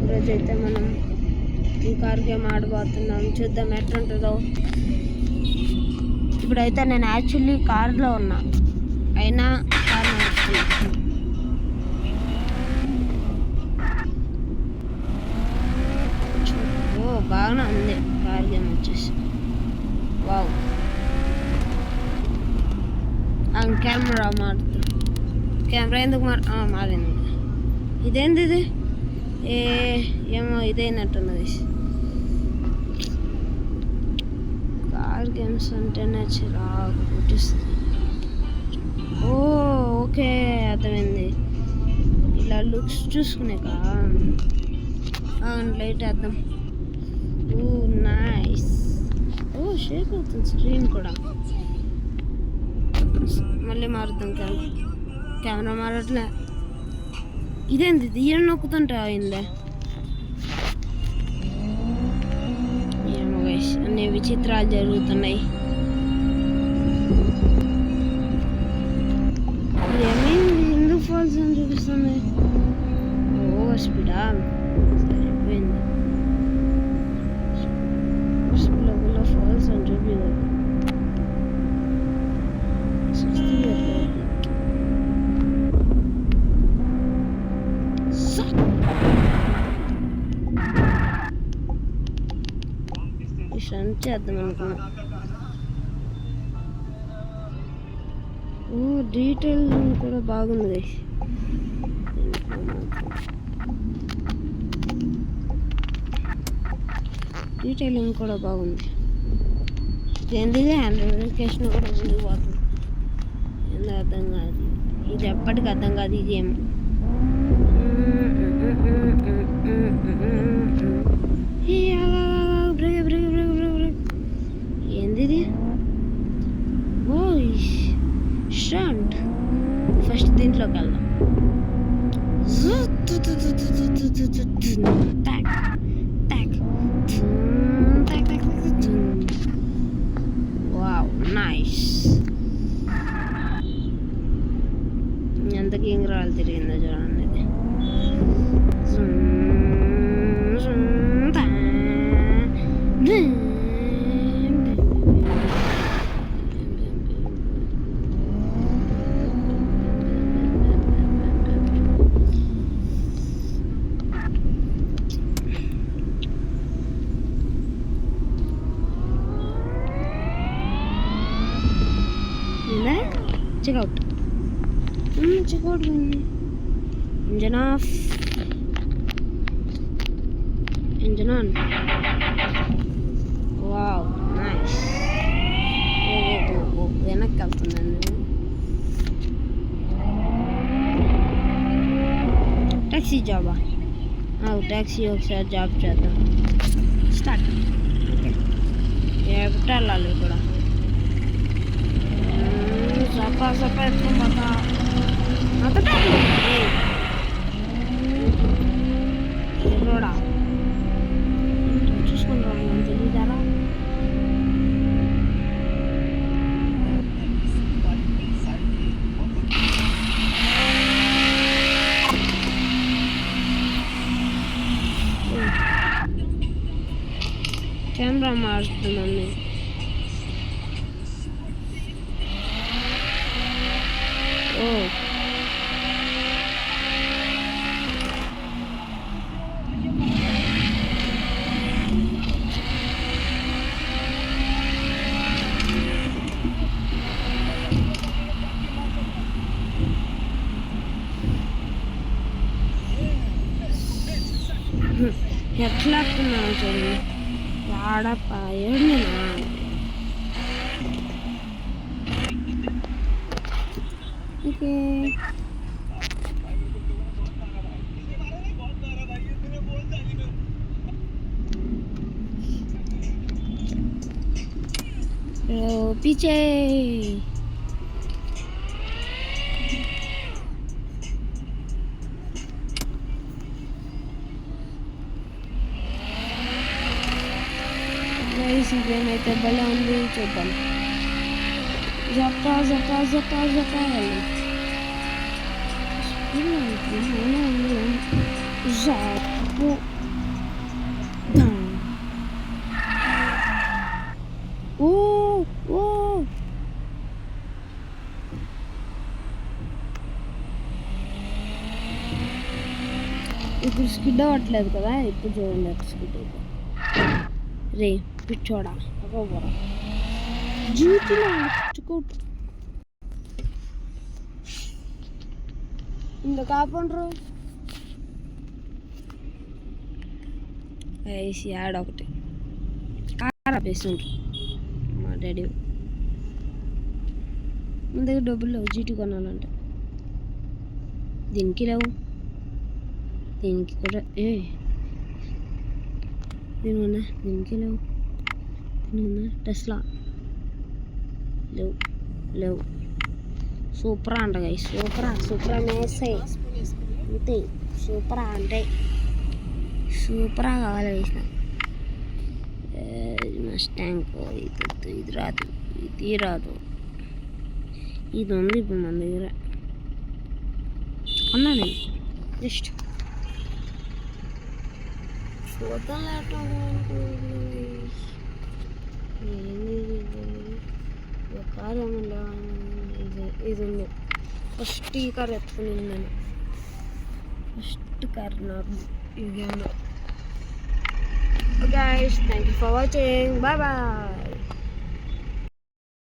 ఈరోజు అయితే మనం ఈ కార్ గేమ్ ఆడబోతున్నాం. చూద్దాం ఎట్లుంటుందో. ఇప్పుడైతే నేను యాక్చువల్లీ కార్లో ఉన్నా, అయినా కార్ నడుస్తున్నా. ఓ బాగానే ఉంది కార్ గేమ్ వచ్చేసి. వావ్, కెమెరా మారుతుంది. కెమెరా ఎందుకు మారింది? ఇదేంది ఇది? ఏమో ఇదైనట్టున్నది. కార్ గేమ్స్ అంటేనే చిరాకు పుట్టిస్తుంది. ఓకే, అర్థమైంది. ఇలా లుక్స్ చూసుకునేకా లైట్ వేద్దాం. నైస్. షేక్ అవుతుంది స్క్రీన్ కూడా. మళ్ళీ మారుతాం. కెమెరా మారట్లే. ఇదేంది? తీయని నొక్కుతుంటే అయిందే. ఏమో గైస్, అన్ని విచిత్రాలు జరుగుతున్నాయి. ఏమైంది? ఎందుకు ఫాల్స్ అని చూపిస్తుంది? ఓవర్ స్పీడా? సరిపోయింది. స్పీడ్లో ఫాల్స్ అని చూపించదు. చేద్దాం అనుకున్నా. డీటెయిల్ కూడా బాగుంది. డీటెయిలింగ్ కూడా బాగుంది. ఎందుకు హ్యాండ్ నోటిఫికేషన్ కూడా ముందుకు పోతుంది. ఎందుకు అర్థం కాదు. ఇది ఎప్పటికీ అర్థం కాదు ఈ గేమ్. ఏంది ఇది? షంట్. ఫస్ట్ దీంట్లోకి వెళ్దాం. Wow, nice. ఎంత గింగ్రాలు తిరిగిందో చూడండి. ఇది చెక్అవుట్. చెక్అవుట్ పోయింది. Engine of, engine on. Wow, nice. వెనక్కి వెళ్తుందండి. ట్యాక్సీ జాబా? ట్యాక్సీ ఒకసారి జాబ్ చేద్దాం. స్టార్ట్. ఎక్కడ వెళ్ళాలి కూడా? సపా ఎత్తుకోమతా రోడా చూసుకుని రా. తెలీదారా? కెమెరా మారుతున్నాను. ఎట్లా చూడండి. ఆడపాయనా? ఓకే, పీछे గేమ్ అయితే భలే ఉంది. చూద్దాం. జపా జపా జపా జపా వెళ్ళి అబ్బో. ఓ ఓ ఇప్పుడు స్కిడ్ అవ్వట్లేదు కదా, ఇప్పుడు చూడండి అట్లా స్కిడ్ అయితే. రే పిచ్చోడా అవ్వరా జీవితంలో పిచ్చుకోటు இந்த కాపండ్రు వేసి ఆడొకటి కార్ ఆపేస్తుండ్రు మా డాడీ. మన దగ్గర డబ్బులు లేవు జీటీ కొనాలంటే. దీనికి లేవు, దీనికి కూడా దీనికన్నా దీనికి లేవు, దీనికన్నా టెస్లా లేవు లేవు. సూపరా అంట గై, సూపరా మేసే అంతే. సూపరా అంటే సూపరా కావాలి వేసిన మస్టాంగ్. ఇది రాదు, ఇది రాదు, ఇది ఉంది ఇప్పుడు మన దగ్గర. కొన్నా నేను జస్ట్ చూద్దాం కారు ఏమన్నా. ఇది ఉంది ఫస్ట్, ఈ కారు ఎత్తుకుని నేను ఫస్ట్ కారు నాకు ఈ గేమ్లో. Guys, thank you for watching. Bye bye.